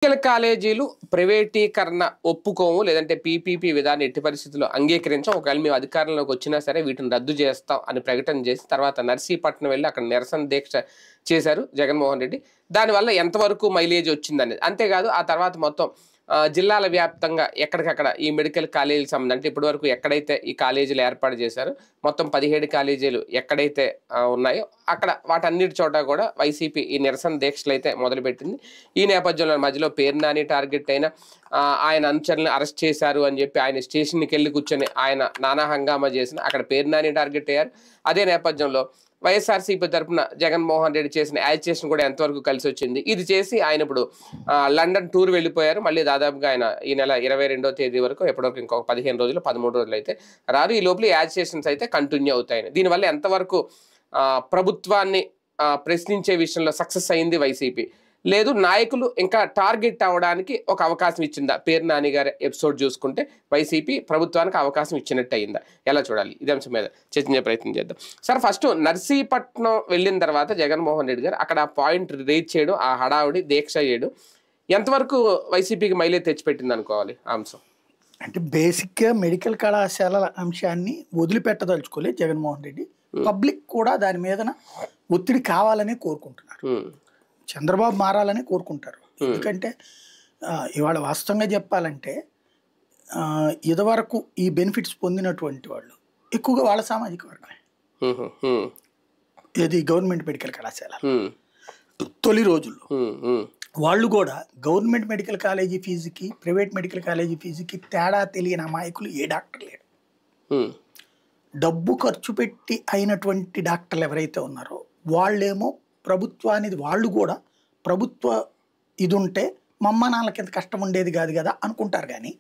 Medical కాలేజీలు ప్రైవేటీకరణ ఒప్పుకోము, లేదంటే పీపీపీ విధానం ఎట్టి పరిస్థితుల్లో అంగీకరించాం. ఒకవేళ మేము అధికారంలోకి వచ్చినా సరే వీటిని రద్దు చేస్తాం అని ప్రకటన చేసి తర్వాత నర్సీపట్నం వెళ్ళి అక్కడ నిరసన దీక్ష చేశారు జగన్మోహన్ రెడ్డి. దానివల్ల ఎంతవరకు మైలేజ్ వచ్చిందనేది, అంతేకాదు ఆ తర్వాత మొత్తం జిల్లాల వ్యాప్తంగా ఎక్కడికక్కడ ఈ మెడికల్ కాలేజీలకు సంబంధించి అంటే ఇప్పటి వరకు ఎక్కడైతే ఈ కాలేజీలు ఏర్పాటు చేశారో మొత్తం 17 కాలేజీలు ఎక్కడైతే ఉన్నాయో అక్కడ వాటన్నిటి చోట కూడా వైసీపీ ఈ నిరసన దీక్షలు అయితే మొదలుపెట్టింది. ఈ నేపథ్యంలో మధ్యలో పేరు నాని టార్గెట్ అయిన ఆయన అనుచరులను అరెస్ట్ చేశారు అని చెప్పి ఆయన స్టేషన్కి వెళ్ళి కూర్చొని ఆయన నానా హంగామా చేసిన అక్కడ పేరు నాని టార్గెట్ అయ్యారు. అదే నేపథ్యంలో వైఎస్ఆర్సీపీ తరఫున జగన్మోహన్ రెడ్డి చేసిన యాజిటేషన్ కూడా ఎంతవరకు కలిసి వచ్చింది. ఇది చేసి ఆయన ఇప్పుడు లండన్ టూర్ వెళ్ళిపోయారు. మళ్ళీ దాదాపుగా ఆయన ఈ నెల 22వ తేదీ వరకు ఎప్పటివరకు ఇంకొక 15 రోజులు 13 రోజులు అయితే రారు. ఈ లోపల యాజిటేషన్స్ అయితే కంటిన్యూ అవుతాయి. దీనివల్ల ఎంతవరకు ప్రభుత్వాన్ని ప్రశ్నించే విషయంలో సక్సెస్ అయింది వైసీపీ, లేదు నాయకులు ఇంకా టార్గెట్ అవ్వడానికి ఒక అవకాశం ఇచ్చిందా? పేరు నాని గారి ఎపిసోడ్ చూసుకుంటే వైసీపీ ప్రభుత్వానికి అవకాశం ఇచ్చినట్టు అయిందా? ఎలా చూడాలి? ఇదే అంశం మీద చర్చించే ప్రయత్నం చేద్దాం. సార్, ఫస్ట్ నర్సీపట్నం వెళ్ళిన తర్వాత జగన్మోహన్ రెడ్డి గారు అక్కడ ఆ పాయింట్ రీచ్ చేయడం, ఆ హడావుడి దీక్ష చేయడం ఎంతవరకు వైసీపీకి మైలేజ్ తెచ్చిపెట్టింది అనుకోవాలి ఆ అంశం? అంటే బేసిక్గా మెడికల్ కళాశాలల అంశాన్ని వదిలిపెట్టదలుచుకోలేదు జగన్మోహన్ రెడ్డి. పబ్లిక్ కూడా దాని మీద ఒత్తిడి కావాలని కోరుకుంటున్నారు. చంద్రబాబు మారాలని కోరుకుంటారు. ఎందుకంటే ఇవాళ వాస్తవంగా చెప్పాలంటే ఇదివరకు ఈ బెనిఫిట్స్ పొందినటువంటి వాళ్ళు ఎక్కువగా వాళ్ళ సామాజిక వర్గమే. ఇది గవర్నమెంట్ మెడికల్ కళాశాల తొలి రోజుల్లో వాళ్ళు కూడా గవర్నమెంట్ మెడికల్ కాలేజీ ఫీజుకి ప్రైవేట్ మెడికల్ కాలేజీ ఫీజుకి తేడా తెలియని అమాయకులు ఏ డాక్టర్ లేడు. డబ్బు ఖర్చు పెట్టి అయినటువంటి డాక్టర్లు ఎవరైతే ఉన్నారో వాళ్ళేమో ప్రభుత్వానికి వాళ్ళు కూడా ప్రభుత్వ ఇది ఉంటే మమ్మ నాన్నకి ఎంత కష్టం ఉండేది కాదు కదా అనుకుంటారు. కానీ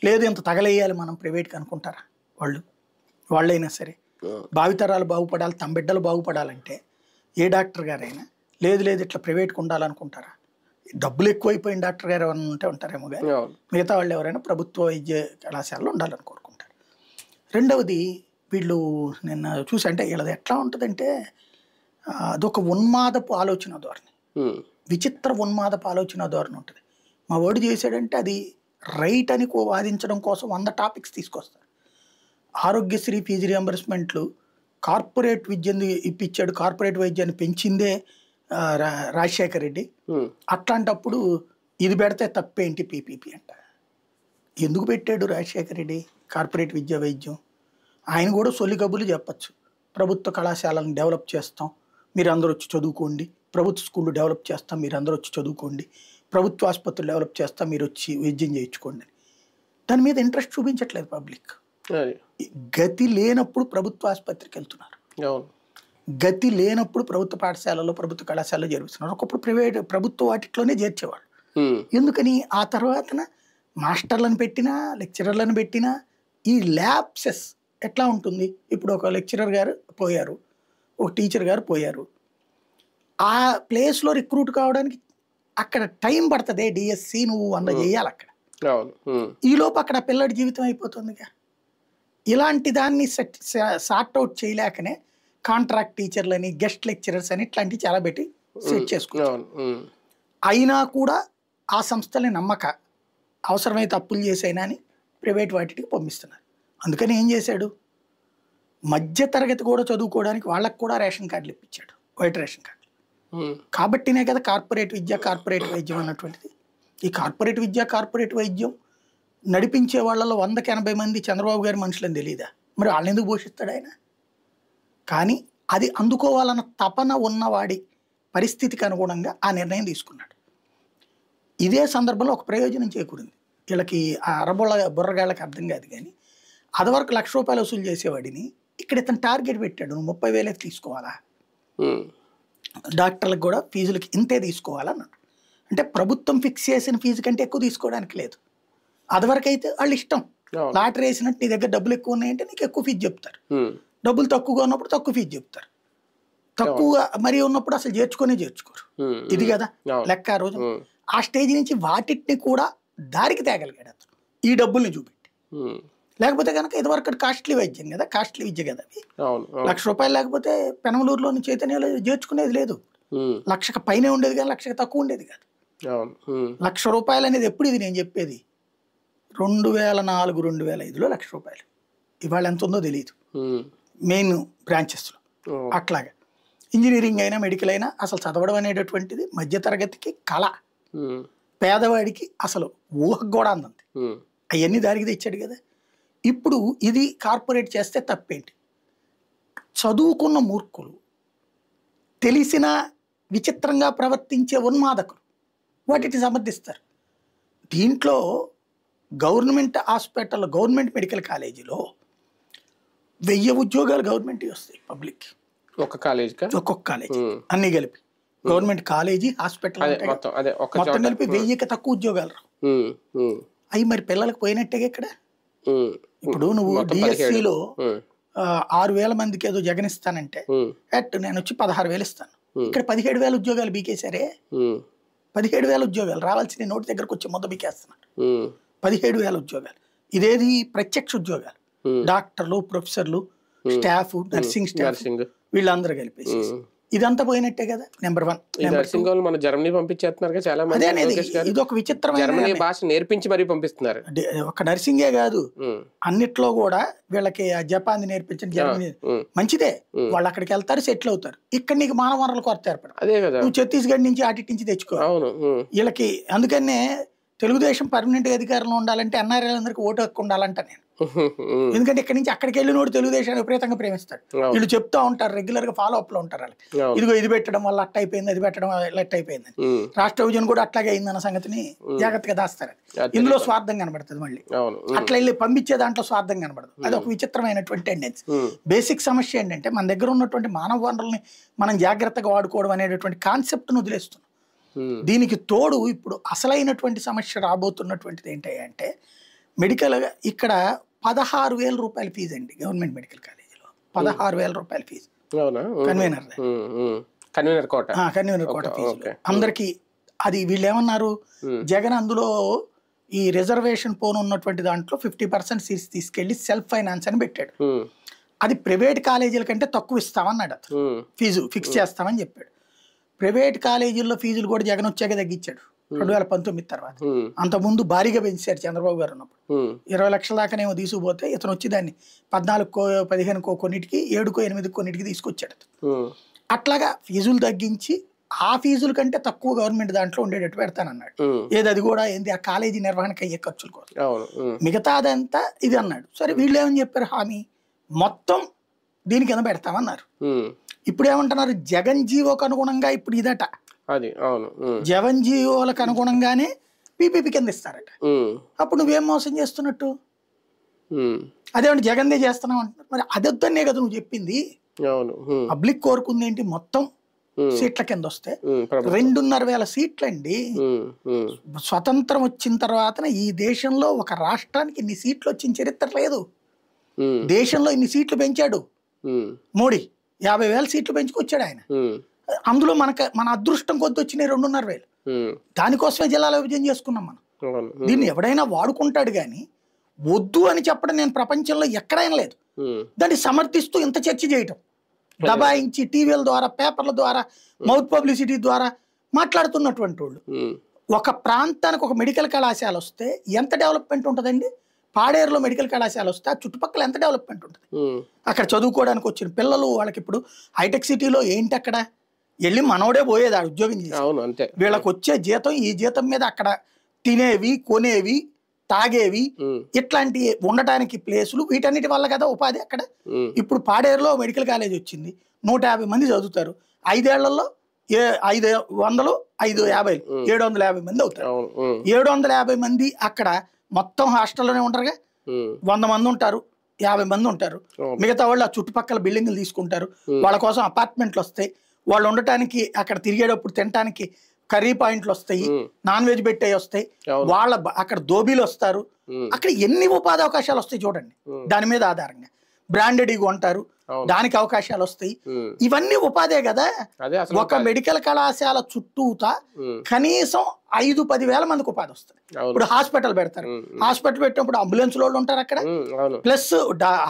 లేదు ఇంత తగలేయాలి మనం ప్రైవేట్కి అనుకుంటారా? వాళ్ళైనా సరే భావితరాలు బాగుపడాలి, తమ బిడ్డలు బాగుపడాలంటే ఏ డాక్టర్ గారైనా లేదు లేదు ఇట్లా ప్రైవేట్కి ఉండాలనుకుంటారా? డబ్బులు ఎక్కువైపోయిన డాక్టర్ గారు ఎవరైనా ఉంటే ఉంటారేమో, కానీ మిగతా వాళ్ళు ఎవరైనా ప్రభుత్వ వైద్య కళాశాలలో ఉండాలని కోరుకుంటారు. రెండవది, వీళ్ళు నిన్న చూసి అంటే వీళ్ళది ఎట్లా ఉంటుందంటే అదొక ఉన్మాదపు ఆలోచన ధోరణి, విచిత్ర ఉన్మాదపు ఆలోచన ధోరణి ఉంటుంది. మా వాడు చేశాడంటే అది రైట్ అని వాదించడం కోసం 100 టాపిక్స్ తీసుకొస్తారు. ఆరోగ్యశ్రీ ఫీజు రియంబర్స్మెంట్లు కార్పొరేట్ విద్యను ఇప్పించాడు, కార్పొరేట్ వైద్యాన్ని పెంచిందే రాజశేఖర్ రెడ్డి. అట్లాంటప్పుడు ఇది పెడితే తప్పేంటి పీపీపీ అంట. ఎందుకు పెట్టాడు రాజశేఖర్ రెడ్డి కార్పొరేట్ విద్యా వైద్యం? ఆయన కూడా సొల్లి కబుర్లు చెప్పచ్చు. ప్రభుత్వ కళాశాలను డెవలప్ చేస్తాం, మీరు అందరూ వచ్చి చదువుకోండి. ప్రభుత్వ స్కూళ్ళు డెవలప్ చేస్తాం, మీరు అందరూ వచ్చి చదువుకోండి. ప్రభుత్వ ఆసుపత్రులు డెవలప్ చేస్తాం, మీరు వచ్చి వైద్యం చేయించుకోండి. దాని మీద ఇంట్రెస్ట్ చూపించట్లేదు పబ్లిక్. గతి లేనప్పుడు ప్రభుత్వ ఆసుపత్రికి వెళ్తున్నారు, గతి లేనప్పుడు ప్రభుత్వ పాఠశాలలో ప్రభుత్వ కళాశాలలో చేరుస్తున్నారు. ఒకప్పుడు ప్రభుత్వ వాటిలోనే చేర్చేవాళ్ళు. ఎందుకని? ఆ తర్వాతన మాస్టర్లను పెట్టినా లెక్చరర్లను పెట్టినా ఈ ల్యాబ్సెస్ ఎట్లా ఉంటుంది? ఇప్పుడు ఒక లెక్చరర్ గారు పోయారు, ఒక టీచర్ గారు పోయారు, ఆ ప్లేస్లో రిక్రూట్ కావడానికి అక్కడ టైం పడుతుంది. డిఎస్సి నువ్వు 100 చేయాలి అక్కడ. ఈలోపు అక్కడ పిల్లడి జీవితం అయిపోతుందిగా. ఇలాంటి దాన్ని సార్ట్అవుట్ చేయలేకనే కాంట్రాక్ట్ టీచర్లని, గెస్ట్ లెక్చరర్స్ అని ఇట్లాంటివి చాలా పెట్టి సెట్ చేసుకున్నారు. అయినా కూడా ఆ సంస్థని నమ్మక అవసరమైతే అప్పులు చేసైనా అని ప్రైవేట్ వాటికి పంపిస్తున్నారు. అందుకని ఏం చేశాడు? మధ్య తరగతి కూడా చదువుకోవడానికి వాళ్ళకు కూడా రేషన్ కార్డులు ఇప్పించాడు, వైట్ రేషన్ కార్డు. కాబట్టినే కదా కార్పొరేట్ విద్య కార్పొరేట్ వైద్యం అన్నటువంటిది. ఈ కార్పొరేట్ విద్య కార్పొరేట్ వైద్యం నడిపించే వాళ్ళలో 100కి 80 మంది చంద్రబాబు గారి మనుషులని తెలియదా? మరి వాళ్ళని ఎందుకు పోషిస్తాడు ఆయన? కానీ అది అందుకోవాలన్న తపన ఉన్నవాడి పరిస్థితికి అనుగుణంగా ఆ నిర్ణయం తీసుకున్నాడు. ఇదే సందర్భంలో ఒక ప్రయోజనం చేకూరింది వీళ్ళకి. ఆ బుర్రగాళ్ళకి అర్థం కాదు, కానీ అదివరకు ₹1,00,000 వసూలు చేసేవాడిని ఇక్కడ ఇతను టార్గెట్ పెట్టాడు, నువ్వు 30,000 తీసుకోవాలా, డాక్టర్లకు కూడా ఫీజులకి ఇంతే తీసుకోవాలన్నాడు. అంటే ప్రభుత్వం ఫిక్స్ చేసిన ఫీజు కంటే ఎక్కువ తీసుకోవడానికి లేదు. అదివరకు అయితే వాళ్ళు ఇష్టం, లాటరీ వేసినట్టు నీ దగ్గర డబ్బులు ఎక్కువ ఉన్నాయంటే నీకు ఎక్కువ ఫీజు చెప్తారు, డబ్బులు తక్కువగా ఉన్నప్పుడు తక్కువ ఫీజు చెప్తారు, తక్కువగా మరీ ఉన్నప్పుడు అసలు చేర్చుకోరు. ఇది కదా లెక్క. ఆ రోజు ఆ స్టేజ్ నుంచి వాటిని కూడా దారికి తేగలిగాడు అతను ఈ డబ్బుల్ని చూపెట్టి. లేకపోతే కనుక ఇదివరకు కాస్ట్లీ వైద్యం కదా, కాస్ట్లీ విద్య కదా అవి. ₹1,00,000 లేకపోతే పెనమలూరులోని చైతన్యలో చేర్చుకునేది లేదు. 1,00,000 పైనే ఉండేది కానీ 1,00,000 తక్కువ ఉండేది కాదు. అవును. ₹1,00,000 అనేది ఎప్పుడు ఇది నేను చెప్పేది 2004, 2005లో ₹1,00,000. ఇవాళ ఎంత ఉందో తెలియదు మెయిన్ బ్రాంచెస్లో. అట్లాగా ఇంజనీరింగ్ అయినా మెడికల్ అయినా అసలు చదవడం అనేటటువంటిది మధ్యతరగతికి కళ, పేదవాడికి అసలు ఊహకు కూడా అందంది. అవన్నీ దానికి తెచ్చాడు కదా. ఇప్పుడు ఇది కార్పొరేట్ చేస్తే తప్పేంటి? చదువుకున్న మూర్ఖులు, తెలిసిన విచిత్రంగా ప్రవర్తించే ఉన్మాదకులు వాటిని సమర్థిస్తారు. దీంట్లో గవర్నమెంట్ హాస్పిటల్, గవర్నమెంట్ మెడికల్ కాలేజీలో 1000 ఉద్యోగాలు గవర్నమెంట్ వస్తాయి పబ్లిక్, ఒక్కొక్క కాలేజీ అన్ని కలిపి. గవర్నమెంట్ కాలేజీ, హాస్పిటల్ మొత్తం కలిపి 1000కి తక్కువ ఉద్యోగాలు రావు. అవి మరి పిల్లలకు పోయినట్టుగా ఇక్కడ. ఇప్పుడు నువ్వు డిఎస్సిలో 6,000 మందికి ఏదో జగన్ ఇస్తానంటే నేను వచ్చి 16,000 ఇస్తాను. ఇక్కడ 17,000 ఉద్యోగాలు బీకేశారే. 17,000 ఉద్యోగాలు రావాల్సిన నోటి దగ్గరకు వచ్చి మొదలు బీకేస్తున్నాడు. 17,000 ఉద్యోగాలు. ఇదేది ప్రత్యక్ష ఉద్యోగాలు, డాక్టర్లు, ప్రొఫెసర్లు, స్టాఫ్, నర్సింగ్ స్టాఫ్ వీళ్ళందరూ కలిపేసి ఇదంతా పోయినట్టే కదా. నెంబర్ 1 మన జర్మనీ పంపించేస్తున్నారు చాలా మంది. ఇది ఒక విచిత్రమైన భాష నేర్పించి మరీ పంపిస్తున్నారు. ఒక నర్సింగే కాదు, అన్నిట్లో కూడా వీళ్ళకి జపాన్ నేర్పించండి, జర్మనీ మంచిదే. వాళ్ళు అక్కడికి వెళ్తారు, సెటిల్ అవుతారు. ఇక్కడ నీకు మానవ వనరుల కొరత ఏర్పడు. నువ్వు ఛత్తీస్గఢ్ నుంచి అటు నుంచి తెచ్చుకో. వీళ్ళకి అందుకనే తెలుగుదేశం పర్మనెంట్ అధికారంలో ఉండాలంటే ఎన్ఆర్ఐలందరికీ ఓటు హక్కు ఉండాలంట నేను. ఎందుకంటే ఇక్కడి నుంచి అక్కడికి వెళ్ళినోడు తెలుగుదేశాన్ని విపరీతంగా ప్రేమిస్తాడు. వీళ్ళు చెప్తా ఉంటారు, రెగ్యులర్ గా ఫాలో అప్ లో ఉంటారు. వాళ్ళకి ఇదిగో ఇది పెట్టడం వల్ల అట్ట అయిపోయింది, అది పెట్టడం వల్ల అట్ట అయిపోయిందని. రాష్ట్ర విభజన కూడా అట్లాగే అయిందన్న సంగతిని జాగ్రత్తగా దాస్తారు. ఇందులో స్వార్థం కనబడుతుంది. మళ్ళీ అట్లా వెళ్ళి పంపించే దాంట్లో స్వార్థం కనబడదు. అది ఒక విచిత్రమైనటువంటి టెండెన్సీ. బేసిక్ సమస్య ఏంటంటే మన దగ్గర ఉన్నటువంటి మానవ వనరుల్ని మనం జాగ్రత్తగా వాడుకోవడం అనేటటువంటి కాన్సెప్ట్ ను వదిలేస్తున్నాం. దీనికి తోడు ఇప్పుడు అసలైనటువంటి సమస్య రాబోతున్నటువంటిది ఏంటంటే మెడికల్ ఇక్కడ 16,000 రూపాయల ఫీజు అండి గవర్నమెంట్ మెడికల్ కాలేజీలో. 16,000 రూపాయల ఫీజు కన్వీనర్ కోట ఫీజు అందరికి. అది వీళ్ళు ఏమన్నారు, జగన్ అందులో ఈ రిజర్వేషన్ పోను ఉన్నటువంటి దాంట్లో 50% సీట్స్ తీసుకెళ్లి సెల్ఫ్ ఫైనాన్స్ అని పెట్టాడు. అది ప్రైవేట్ కాలేజీల కంటే తక్కువ ఇస్తామన్నాడు. అతను ఫీజు ఫిక్స్ చేస్తామని చెప్పాడు. ప్రైవేట్ కాలేజీల్లో ఫీజులు కూడా జగన్ వచ్చాక తగ్గించాడు 2019 తర్వాత. అంతకుముందు భారీగా పెంచారు చంద్రబాబు గారు ఉన్నప్పుడు. 20 లక్షల దాకానేమో తీసుకుపోతే ఇతను వచ్చి దాన్ని 14కో 15కో కొన్నిటికి 7కో 8కో కొన్నిటికి తీసుకొచ్చాడు. అట్లాగా ఫీజులు తగ్గించి ఆ ఫీజుల కంటే తక్కువ గవర్నమెంట్ దాంట్లో ఉండేటట్టు పెడతానన్నాడు. అది కూడా ఏంది, ఆ కాలేజీ నిర్వహణకు అయ్యే ఖర్చుల కోసం. మిగతాదంతా ఇది అన్నాడు. సరే వీళ్ళు ఏమని చెప్పారు, హామీ మొత్తం దీని కింద పెడతామన్నారు. ఇప్పుడు ఏమంటున్నారు, జగన్ జీవోకు అనుగుణంగా ఇప్పుడు ఇదట. జగన్ జీవోలకు అనుగుణంగానే పీపీపీ కింద ఇస్తారట. అప్పుడు నువ్వేం మోసం చేస్తున్నట్టు? అదేమంటే జగన్దే చేస్తున్నావు అంటున్నారు. మరి అదొద్దనే కదా నువ్వు చెప్పింది. పబ్లిక్ కోరుకుంది ఏంటి, మొత్తం సీట్ల కింద వస్తే 2,500 సీట్లండి. స్వతంత్రం వచ్చిన తర్వాత ఈ దేశంలో ఒక రాష్ట్రానికి ఇన్ని సీట్లు వచ్చిన చరిత్ర లేదు. దేశంలో ఇన్ని సీట్లు పెంచాడు మోడీ. 50,000 సీట్లు పెంచుకొచ్చాడు ఆయన. అందులో మన అదృష్టం కొద్ది వచ్చినాయి 2,500. దానికోసమే జిల్లాల విభజన చేసుకున్నాం మనం. దీన్ని ఎవడైనా వాడుకుంటాడు కానీ వద్దు అని చెప్పడం నేను ప్రపంచంలో ఎక్కడైనా లేదు. దాన్ని సమర్థిస్తూ ఇంత చర్చ చేయటం, దబాయించి టీవీల ద్వారా, పేపర్ల ద్వారా, మౌత్ పబ్లిసిటీ ద్వారా మాట్లాడుతున్నటువంటి వాళ్ళు. ఒక ప్రాంతానికి ఒక మెడికల్ కళాశాల వస్తే ఎంత డెవలప్మెంట్ ఉంటుందండి? పాడేరులో మెడికల్ కళాశాల వస్తే ఆ చుట్టుపక్కల ఎంత డెవలప్మెంట్ ఉంటుంది? అక్కడ చదువుకోవడానికి వచ్చిన పిల్లలు వాళ్ళకి ఇప్పుడు హైటెక్ సిటీలో ఏంటి, అక్కడ వెళ్ళి మనోడే పోయేది ఆ ఉద్యోగం చేసి. వీళ్ళకి వచ్చే జీతం, ఈ జీతం మీద అక్కడ తినేవి, కొనేవి, తాగేవి, ఇట్లాంటి ఉండటానికి ప్లేసులు, వీటన్నిటి వల్ల కదా ఉపాధి అక్కడ. ఇప్పుడు పాడేరులో మెడికల్ కాలేజ్ వచ్చింది, 150 మంది చదువుతారు. 5 ఏళ్లలో 500, 550, 750 మంది అవుతారు. 750 మంది అక్కడ మొత్తం హాస్టల్లోనే ఉంటారుగా. 100 మంది ఉంటారు, 50 మంది ఉంటారు. మిగతా వాళ్ళు ఆ చుట్టుపక్కల బిల్డింగ్లు తీసుకుంటారు. వాళ్ళ కోసం అపార్ట్మెంట్లు వస్తాయి. వాళ్ళు ఉండటానికి, అక్కడ తిరిగేటప్పుడు తినటానికి కర్రీ పాయింట్లు వస్తాయి, నాన్ వెజ్ పెట్టే వస్తాయి. వాళ్ళ అక్కడ దోబీలు వస్తారు. అక్కడ ఎన్ని ఉపాధి అవకాశాలు వస్తాయి చూడండి. దాని మీద ఆధారంగా బ్రాండెడ్ కొంటారు. దానికి అవకాశాలు వస్తాయి. ఉమ్. ఇవన్నీ ఉపాధే కదా. అదే అసలు ఒక మెడికల్ కళాశాల చుట్టూతా కనీసం 5-10 వేల మందికి ఉపాధి వస్తుంది. అవును. ఇప్పుడు హాస్పిటల్ పెడతారు, హాస్పిటల్ పెట్టినప్పుడు అంబులెన్స్ వాళ్ళు ఉంటారు అక్కడ, అవును. ప్లస్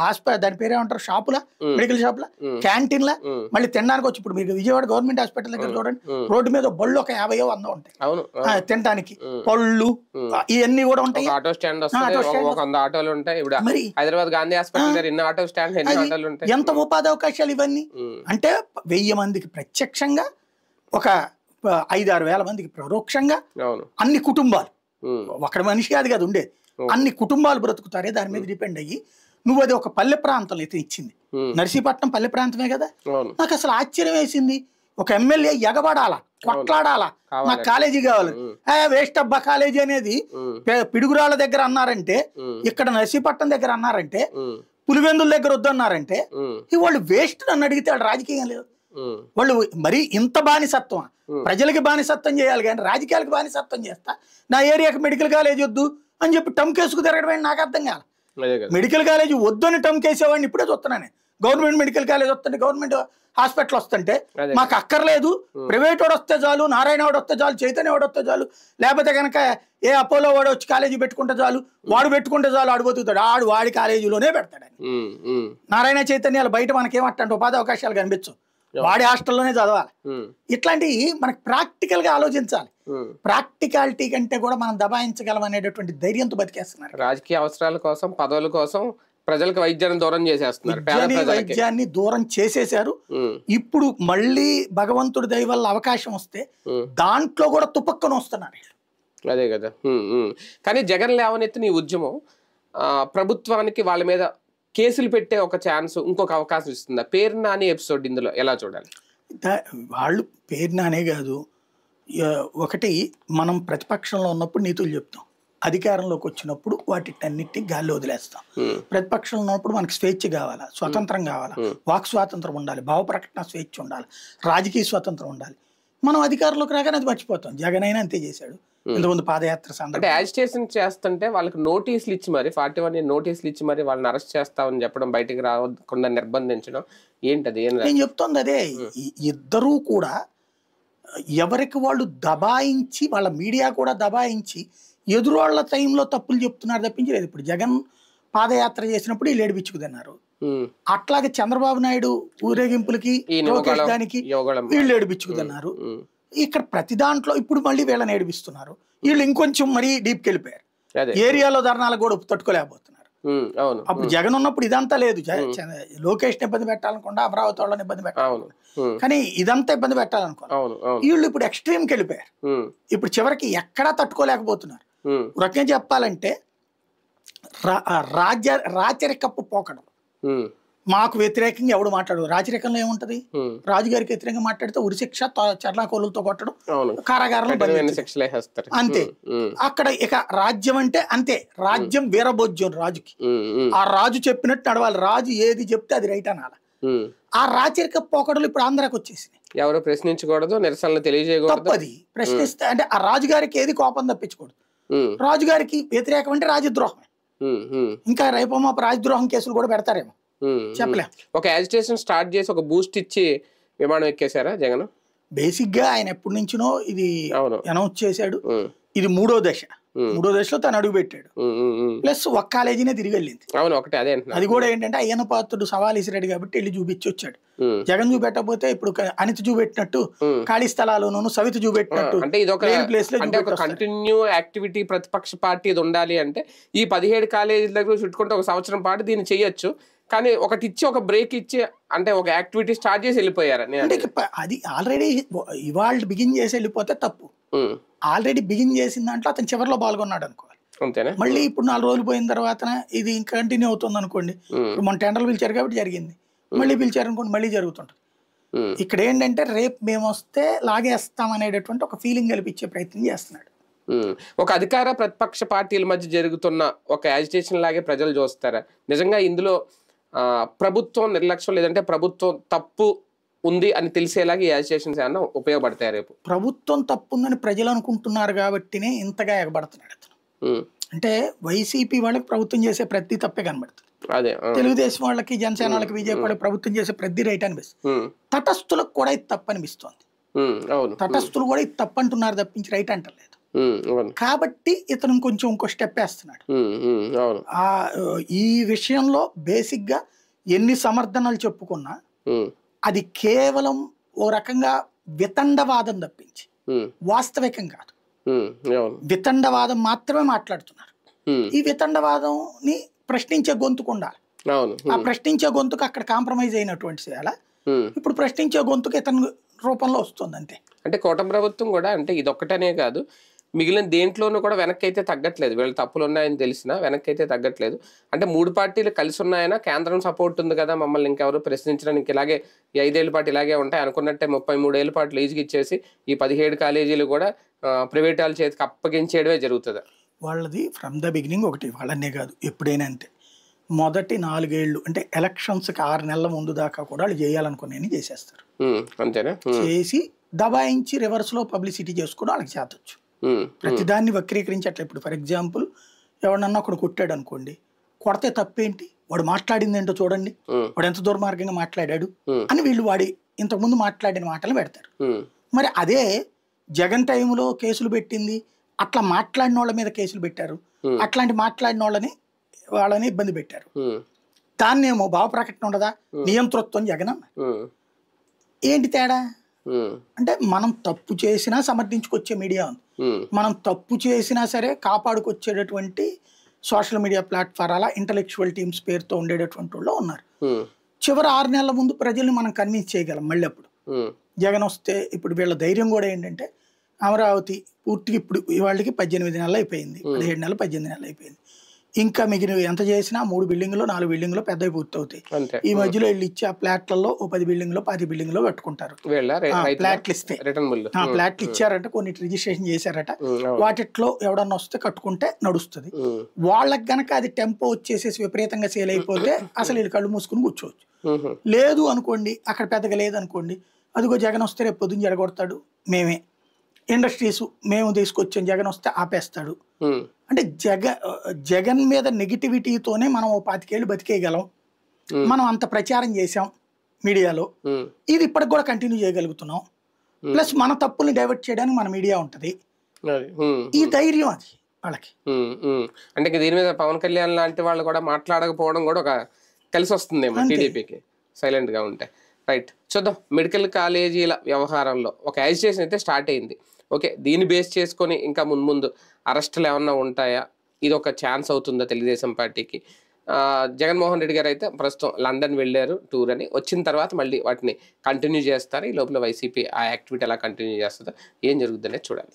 హాస్పిటల్ దాని పేరు ఏమంటారు, షాపుల, మెడికల్ షాపుల, క్యాంటీన్ల, మళ్ళీ తినడానికి వచ్చి ఇప్పుడు మీకు విజయవాడ గవర్నమెంట్ హాస్పిటల్ దగ్గర చూడండి, రోడ్డు మీద బళ్ళు ఒక 50-100 ఉంటాయి అవును. తినడానికి, పళ్ళు ఇవన్నీ కూడా ఉంటాయి. ఆటో స్టాండ్ వస్తుంది, ఒక 100 ఆటోలు ఉంటాయి. ఇప్పుడు మరి హైదరాబాద్ గాంధీ హాస్పిటల్ దగ్గర ఎన్ని ఆటో స్టాండ్, ఎన్ని ఆటోలు ఉంటాయి. ఎంత ఉపాధి అవకాశాలు ఇవన్నీ. అంటే 1000 మందికి ప్రత్యక్షంగా, ఒక 5-6 వేల మందికి పరోక్షంగా, అన్ని కుటుంబాలు, ఒకటి మనిషి అది కాదు ఉండేది, అన్ని కుటుంబాలు బ్రతుకుతారే దాని మీద డిపెండ్ అయ్యి. నువ్వు అది ఒక పల్లె ప్రాంతంలో అయితే ఇచ్చింది, నర్సీపట్నం పల్లె ప్రాంతమే కదా. నాకు అసలు ఆశ్చర్యం వేసింది, ఒక ఎమ్మెల్యే ఎగబడాలా, కొట్లాడాలా, నాకు కాలేజీ కావాలి, వేస్ట్ అబ్బా కాలేజీ అనేది పిడుగురాళ్ళ దగ్గర అన్నారంటే, ఇక్కడ నర్సీపట్నం దగ్గర అన్నారంటే, పులివెందుల దగ్గర వద్దన్నారంటే, వాళ్ళు వేస్ట్ నన్ను అడిగితే వాళ్ళు రాజకీయం లేదు. వాళ్ళు మరీ ఇంత బానిసత్వం, ప్రజలకి బానిసత్వం చేయాలి కానీ రాజకీయాలకు బానిసత్వం చేస్తా, నా ఏరియాకి మెడికల్ కాలేజ్ వద్దు అని చెప్పి టమ్కేసుకు తిరగడం నాకు అర్థం కాదు. మెడికల్ కాలేజ్ వద్దని టమ్కేసేవాడిని ఇప్పుడే చూస్తున్నాను. గవర్నమెంట్ మెడికల్ కాలేజ్ వస్తుంటే, గవర్నమెంట్ హాస్పిటల్ వస్తుంటే మాకు అక్కర్లేదు, ప్రైవేట్ వాడు వస్తే చాలు, నారాయణ వాడు వస్తే చాలు, చైతన్య వాడు వస్తే చాలు, లేకపోతే కనుక ఏ అపోలో వాడు వచ్చి కాలేజీ పెట్టుకుంటే చాలు, వాడు పెట్టుకుంటే చాలు, ఆడు బతుకుతాడు, ఆడు వాడి కాలేజీలోనే పెడతాడని. నారాయణ చైతన్యాలు బయట మనకేమంటే ఉపాధి అవకాశాలు కనిపించు, వాడి హాస్టల్లోనే చదవాలి. ఇట్లాంటివి మనకు ప్రాక్టికల్ గా ఆలోచించాలి. ప్రాక్టికాలిటీ కంటే కూడా మనం దబాయించగలం అనేటటువంటి ధైర్యంతో బతికేస్తున్నారు. రాజకీయ అవసరాల కోసం, పదవుల కోసం ప్రజలకు వైద్యాన్ని దూరం చేసేస్తున్నారు, వైద్యాన్ని దూరం చేసేశారు. ఇప్పుడు మళ్ళీ భగవంతుడి దయ వల్ల అవకాశం వస్తే దాంట్లో కూడా తుపక్కన వస్తున్నారు. అదే కదా. కానీ జగన్ లేవనెత్తిన ఈ ఉద్యమం ప్రభుత్వానికి వాళ్ళ మీద కేసులు పెట్టే ఒక ఛాన్స్, ఇంకొక అవకాశం ఇస్తుందా? పేరు నాని ఎపిసోడ్ ఇందులో ఎలా చూడాలి? వాళ్ళు పేరు నానే కాదు, ఒకటి మనం ప్రతిపక్షంలో ఉన్నప్పుడు నీతులు చెప్తాం, అధికారంలోకి వచ్చినప్పుడు వాటిటన్నిటిని గాల్లో వదిలేస్తాం. ప్రతిపక్షంలో ఉన్నప్పుడు మనకి స్వేచ్ఛ కావాలా, స్వతంత్రం కావాలా, వాక్ స్వాతంత్రం ఉండాలి, భావ ప్రకటన స్వేచ్ఛ ఉండాలి, రాజకీయ స్వతంత్రం ఉండాలి. మనం అధికారంలోకి రాగానే అది మర్చిపోతాం. జగన్ అయినా అంతే చేశాడు ఇంతకుముందు పాదయాత్ర సందర్భంగా. యాజిటేషన్ చేస్తుంటే వాళ్ళకి నోటీసులు ఇచ్చి మరి 41 నోటీసులు ఇచ్చి మరి వాళ్ళని అరెస్ట్ చేస్తామని చెప్పడం, బయటికి రాకుండా నిర్బంధించడం ఏంటది? నేను చెప్తోంది అదే. ఇద్దరూ కూడా ఎవరికి వాళ్ళు దబాయించి, వాళ్ళ మీడియా కూడా దబాయించి ఎదురోళ్ల టైంలో తప్పులు చెప్తున్నారు తప్పించలేదు. ఇప్పుడు జగన్ పాదయాత్ర చేసినప్పుడు వీళ్ళు ఏడిపించుకు తిన్నారు, అట్లాగే చంద్రబాబు నాయుడు ఊరేగింపులకి దానికి వీళ్ళు ఏడిపించుకుతున్నారు. ఇక్కడ ప్రతి దాంట్లో ఇప్పుడు మళ్ళీ వీళ్ళని ఏడిపిస్తున్నారు. వీళ్ళు ఇంకొంచెం మరీ డీప్కి వెళ్ళిపోయారు, ఏరియాలో ధర్నాలకు కూడా తట్టుకోలేకపోతున్నారు. అప్పుడు జగన్ ఉన్నప్పుడు ఇదంతా లేదు, లోకేష్ ఇబ్బంది పెట్టాలనుకుండా, అమరావతి వాళ్ళని ఇబ్బంది పెట్టాలి, కానీ ఇదంతా ఇబ్బంది పెట్టాలనుకోవాలి. వీళ్ళు ఇప్పుడు ఎక్స్ట్రీమ్కి వెళ్ళిపోయారు. ఇప్పుడు చివరికి ఎక్కడా తట్టుకోలేకపోతున్నారు. రకంగా చెప్పాలంటే రాచరికప్పు పోకడం. మాకు వ్యతిరేకంగా ఎవడు మాట్లాడు, రాజరికంలో ఏముంటది, రాజుగారికి వ్యతిరేకంగా మాట్లాడితే ఉరిశిక్ష, చర్లాకోలుతో కొట్టడం, కారాగారంలో అంతే. అక్కడ ఇక రాజ్యం అంటే అంతే, రాజ్యం వీరభోజ్యం రాజుకి. ఆ రాజు చెప్పినట్టు నడవాలి, రాజు ఏది చెప్తే అది రైట్ అనాలి. ఆ రాచరిక పోకడలు ఇప్పుడు ఆంధ్రాకి వచ్చేసినాయి. ఎవరు ప్రశ్నించకూడదు, నిరసనలు తెలియజేయకూడదు. తప్పది, ప్రశ్నిస్తే అంటే ఆ రాజుగారికి ఏది కోపం తప్పించకూడదు. రాజుగారికి వ్యతిరేకం అంటే రాజద్రోహమే. ఇంకా రేపమో రాజద్రోహం కేసులు కూడా పెడతారేమో చెప్పలే. ఒక యాజిటేషన్ స్టార్ట్ చేసి ఒక బూస్ట్ ఇచ్చి విమానం ఎక్కేశారా జగన్? బేసిక్ గా ఆయన ఎప్పటి నుంచినో ఇది అనౌన్స్ చేశాడు. ఇది మూడో దశలో తను అడుగు పెట్టాడు. ప్లస్ ఒక కాలేజీనే తిరిగి వెళ్ళింది. అది కూడా ఏంటంటే అయ్యన్న పాత్రుడు సవాల్ ఇసిరాడు కాబట్టి వెళ్ళి చూపించి వచ్చాడు. జగన్ చూపెట్టకపోతే ఇప్పుడు అనిత చూపెట్టినట్టు ఖాళీ స్థలాల్లోనూ సవిత చూపెట్టినట్టు అంటే ఇది ఒక కంటిన్యూ యాక్టివిటీ ప్రతిపక్ష పార్టీ ఇది ఉండాలి. అంటే ఈ 17 కాలేజీల దగ్గర చుట్టుకుంటే ఒక సంవత్సరం పాటు దీన్ని చెయ్యొచ్చు, కానీ ఒకటి ఇచ్చి ఒక బ్రేక్ ఇచ్చి అంటే ఒక యాక్టివిటీ స్టార్ట్ చేసి వెళ్ళిపోయారు. అది ఆల్రెడీ ఇవాళ బిగిన్ చేసి వెళ్ళిపోతే తప్పు. ఆల్రెడీ బిగిన్ చేసిన దాంట్లో అతను చివరిలో పాల్గొన్నాడు అనుకోవాలి. అంతేనా? మళ్ళీ ఇప్పుడు 4 రోజులు పోయిన తర్వాత ఇది ఇంకా కంటిన్యూ అవుతుంది అనుకోండి. ఇప్పుడు మన టెండర్లు పిలిచారు కాబట్టి జరిగింది, మళ్ళీ పిలిచారు అనుకోండి మళ్ళీ జరుగుతుంటుంది. ఇక్కడ ఏంటంటే రేపు మేము వస్తే లాగేస్తాం అనేటటువంటి ఒక ఫీలింగ్ కల్పించే ప్రయత్నం చేస్తున్నాడు. ఒక అధికార ప్రతిపక్ష పార్టీల మధ్య జరుగుతున్న ఒక యాజిటేషన్ లాగే ప్రజలు చూస్తారా? నిజంగా ఇందులో ప్రభుత్వం నిర్లక్ష్యం లేదంటే ప్రభుత్వం తప్పు ఉంది అని తెలిసేలాగా ఈ యాజిటేషన్స్ ఏమన్నా ఉపయోగపడతాయి రేపు? ప్రభుత్వం తప్పు ఉందని ప్రజలు అనుకుంటున్నారు కాబట్టినే ఇంతగా ఎగబడుతున్నాడు అతను. అంటే వైసీపీ వాళ్ళకి ప్రభుత్వం చేసే ప్రతి తప్పే కనబడుతుంది, అదే తెలుగుదేశం వాళ్ళకి, జనసేన వాళ్ళకి, బీజేపీ వాళ్ళకి ప్రభుత్వం చేసే ప్రతి రైట్ అనిపిస్తుంది. తటస్థులకు కూడా ఇది తప్పు అనిపిస్తుంది. తటస్థులు కూడా ఇది తప్పు అంటున్నారు తప్పించి రైట్ అంటలేదు. కాబట్టి ఇతను ఇంకో స్టెప్ వేస్తున్నాడు. ఈ విషయంలో బేసిక్ గా ఎన్ని సమర్థనలు చెప్పుకున్నా అది కేవలం ఓ రకంగా వితండవాదం తప్పించి వాస్తవికం కాదు. వితండవాదం మాత్రమే మాట్లాడుతున్నారు. ఈ వితండవాదంని ప్రశ్నించే గొంతుకు ఉండాలి. ఆ ప్రశ్నించే గొంతుకు అక్కడ కాంప్రమైజ్ అయినటువంటి చేయాల. ఇప్పుడు ప్రశ్నించే గొంతుకు ఇతని రూపంలో వస్తుంది అంతే. అంటే కూటమి ప్రభుత్వం కూడా అంటే ఇదొక్కటనే కాదు, మిగిలిన దేంట్లోనూ కూడా వెనక్కి అయితే తగ్గట్లేదు. వీళ్ళ తప్పులు ఉన్నాయని తెలిసినా వెనక్కి అయితే తగ్గట్లేదు. అంటే 3 పార్టీలు కలిసి ఉన్నాయన్నా కేంద్రం సపోర్ట్ ఉంది కదా, మమ్మల్ని ఇంకెవరు ప్రశ్నించడానికి ఇలాగే ఈ 5 ఏళ్ల పాటు ఇలాగే ఉంటాయి అనుకున్నట్టే 33 ఏళ్ల పాటు లీజుకి ఇచ్చేసి ఈ 17 కాలేజీలు కూడా ప్రైవేట్ వాళ్ళ చేతికి అప్పగించేయడమే జరుగుతుంది. వాళ్ళది ఫ్రమ్ ద బిగినింగ్ ఒకటి, వాళ్ళనే కాదు ఎప్పుడైనా అంతే. మొదటి 4 ఏళ్ళు అంటే ఎలక్షన్స్కి 6 నెలల ముందు దాకా కూడా వాళ్ళు చేయాలనుకునే చేసేస్తారు. అంతేనా? చేసి దబాయించి రివర్స్లో పబ్లిసిటీ చేసుకుని వాళ్ళకి చేతొచ్చు. ప్రతిదాన్ని వక్రీకరించట్లే. ఇప్పుడు ఫర్ ఎగ్జాంపుల్ ఎవడన్నా ఒకడు కొట్టాడు అనుకోండి, కొడితే తప్పేంటి, వాడు మాట్లాడింది ఏంటో చూడండి, వాడు ఎంత దుర్మార్గంగా మాట్లాడాడు అని వీళ్ళు వాడి ఇంతకుముందు మాట్లాడిన మాటలు పెడతారు. మరి అదే జగన్ టైంలో కేసులు పెట్టింది, అట్లా మాట్లాడిన వాళ్ళ మీద కేసులు పెట్టారు, అట్లాంటి మాట్లాడిన వాళ్ళని ఇబ్బంది పెట్టారు. దాన్నేమో భావ ప్రకటన ఉండదా, నియంతృత్వం జగన్ అన్న. ఏంటి తేడా అంటే మనం తప్పు చేసినా సమర్థించుకొచ్చే మీడియా ఉంది, మనం తప్పు చేసినా సరే కాపాడుకొచ్చేటటువంటి సోషల్ మీడియా ప్లాట్ఫారాల ఇంటలెక్చువల్ టీమ్స్ పేరుతో ఉండేటటువంటి వాళ్ళు ఉన్నారు. చివరి 6 నెలల ముందు ప్రజల్ని మనం కన్విన్స్ చేయగలం. మళ్ళీ అప్పుడు జగన్ వస్తే ఇప్పుడు వీళ్ళ ధైర్యం కూడా ఏంటంటే అమరావతి పూర్తిగా ఇప్పుడు వాళ్ళకి 18 నెలలు అయిపోయింది, 17 నెలలు 18 నెలలు అయిపోయింది. ఇంకా మిగిలిన ఎంత చేసినా 3 బిల్డింగ్లు 4 బిల్డింగ్లు పెద్దవి పూర్తవుతాయి. ఈ మధ్యలో వీళ్ళు ఇచ్చే ఆ ప్లాట్లలో 10 బిల్డింగ్లు 10 బిల్డింగ్లు కట్టుకుంటారు. ప్లాట్లు ఇస్తే ప్లాట్లు ఇచ్చారట, కొన్ని రిజిస్ట్రేషన్ చేశారట, వాటిట్లో ఎవడన్నా వస్తే కట్టుకుంటే నడుస్తుంది. వాళ్ళకి గనక అది టెంపో వచ్చేసేసి విపరీతంగా సేల్ అయిపోతే అసలు వీళ్ళు కళ్ళు మూసుకుని కూర్చోవచ్చు. లేదు అనుకోండి, అక్కడ పెద్దగా లేదనుకోండి, అదిగో జగన్ వస్తే రేపు పొద్దున్న జరగొడతాడు, మేమే ఇండస్ట్రీస్ మేము తీసుకొచ్చాం, జగన్ వస్తే ఆపేస్తాడు. అంటే జగన్ మీద నెగిటివిటీతోనే మనం 25 ఏళ్ళు బతికేయగలం. మనం అంత ప్రచారం చేసాం మీడియాలో, ఇది ఇప్పటికి కూడా కంటిన్యూ చేయగలుగుతున్నాం. ప్లస్ మన తప్పుల్ని డైవర్ట్ చేయడానికి మన మీడియా ఉంటది. ఈ ధైర్యం అది వాళ్ళకి. అంటే దీని మీద పవన్ కళ్యాణ్ లాంటి వాళ్ళు కూడా మాట్లాడకపోవడం కూడా ఒక కలిసి వస్తుందేమో టీడీపీకి, సైలెంట్ గా ఉంటే. రైట్, చూద్దాం. మెడికల్ కాలేజీల వ్యవహారంలో ఒక యాజిటేషన్ అయితే స్టార్ట్ అయింది. ఓకే, దీన్ని బేస్ చేసుకొని ఇంకా ముందు అరెస్టులు ఏమన్నా ఉంటాయా, ఇది ఒక ఛాన్స్ అవుతుందా తెలుగుదేశం పార్టీకి? జగన్మోహన్ రెడ్డి గారు అయితే ప్రస్తుతం లండన్ వెళ్ళారు టూర్ అని, వచ్చిన తర్వాత మళ్ళీ వాటిని కంటిన్యూ చేస్తారు. ఈ లోపల వైసీపీ ఆ యాక్టివిటీ ఎలా కంటిన్యూ చేస్తుందో, ఏం జరుగుతుందనే చూడాలి.